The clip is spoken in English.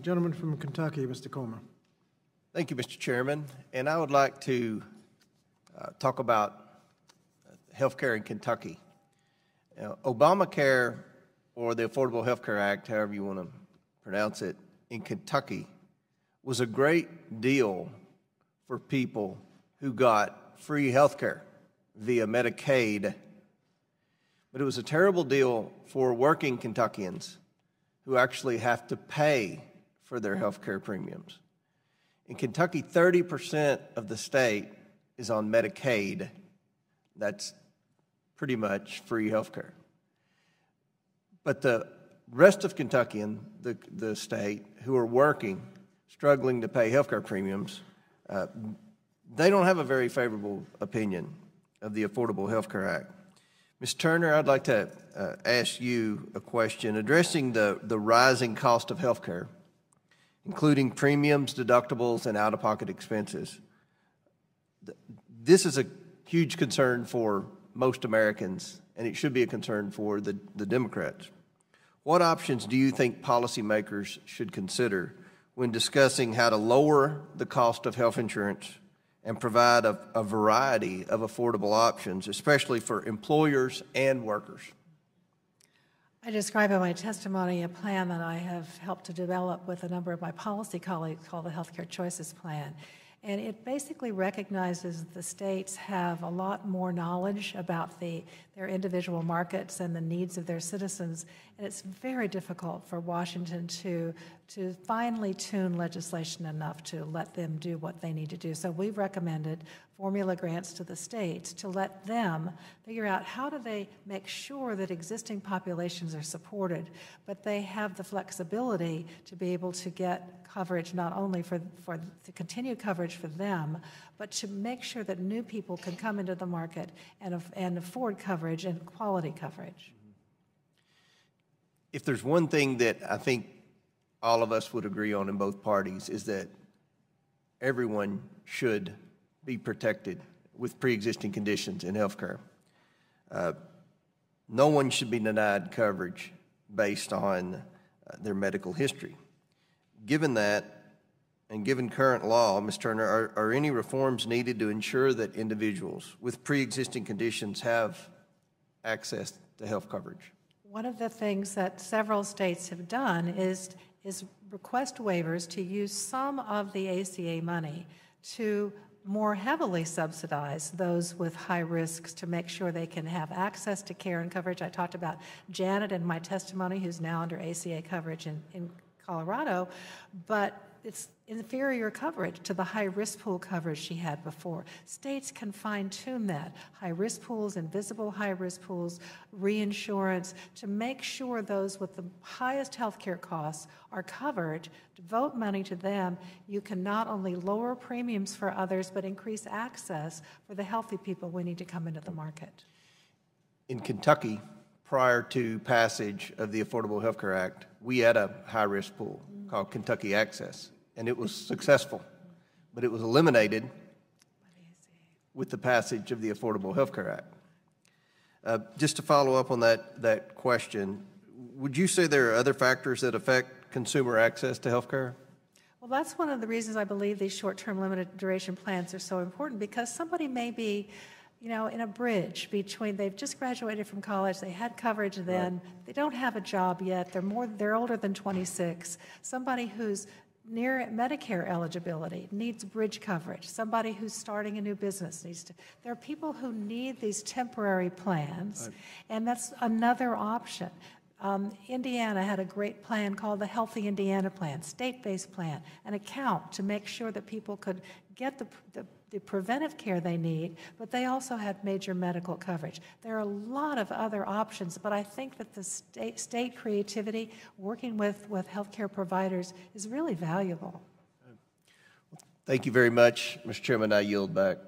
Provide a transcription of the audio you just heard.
Gentleman from Kentucky, Mr. Comer. Thank you, Mr. Chairman. And I would like to talk about health care in Kentucky. Obamacare, or the Affordable Health Care Act, however you want to pronounce it, in Kentucky was a great deal for people who got free health care via Medicaid. But it was a terrible deal for working Kentuckians who actually have to pay for their health care premiums. In Kentucky, 30% of the state is on Medicaid. That's pretty much free health care. But the rest of Kentucky and the state who are working, struggling to pay health care premiums, they don't have a very favorable opinion of the Affordable Health Care Act. Ms. Turner, I'd like to ask you a question addressing the rising cost of health care, including premiums, deductibles, and out-of-pocket expenses. This is a huge concern for most Americans, and it should be a concern for the Democrats. What options do you think policymakers should consider when discussing how to lower the cost of health insurance and provide a variety of affordable options, especially for employers and workers? I describe in my testimony a plan that I have helped to develop with a number of my policy colleagues called the Healthcare Choices Plan. And it basically recognizes that the states have a lot more knowledge about their individual markets and the needs of their citizens. And it's very difficult for Washington to finely tune legislation enough to let them do what they need to do. So we've recommended formula grants to the states to let them figure out how do they make sure that existing populations are supported, but they have the flexibility to be able to get coverage not only for the continued coverage for them, but to make sure that new people can come into the market and afford coverage and quality coverage. If there's one thing that I think all of us would agree on in both parties is that everyone should be protected with pre-existing conditions in health care. No one should be denied coverage based on their medical history. Given that, and given current law, Ms. Turner, are any reforms needed to ensure that individuals with pre-existing conditions have access to health coverage? One of the things that several states have done is request waivers to use some of the ACA money to more heavily subsidize those with high risks to make sure they can have access to care and coverage. I talked about Janet in my testimony, who's now under ACA coverage in Colorado, but it's inferior coverage to the high-risk pool coverage she had before. States can fine-tune that. High-risk pools, invisible high-risk pools, reinsurance, to make sure those with the highest health care costs are covered. Devote money to them. You can not only lower premiums for others, but increase access for the healthy people we need to come into the market. In Kentucky, prior to passage of the Affordable Health Care Act, we had a high-risk pool called Kentucky Access, and it was successful, but it was eliminated with the passage of the Affordable Health Care Act. Just to follow up on that question, would you say there are other factors that affect consumer access to health care? Well, that's one of the reasons I believe these short-term limited duration plans are so important, because somebody may be in a bridge between they've just graduated from college, they had coverage then, right. They don't have a job yet, they're older than 26. Somebody who's near Medicare eligibility needs bridge coverage. Somebody who's starting a new business needs to. There are people who need these temporary plans, right. And that's another option. Indiana had a great plan called the Healthy Indiana Plan, state-based plan, an account to make sure that people could get the preventive care they need, but they also had major medical coverage. There are a lot of other options, but I think that the state creativity, working with healthcare providers, is really valuable. Thank you very much, Mr. Chairman. I yield back.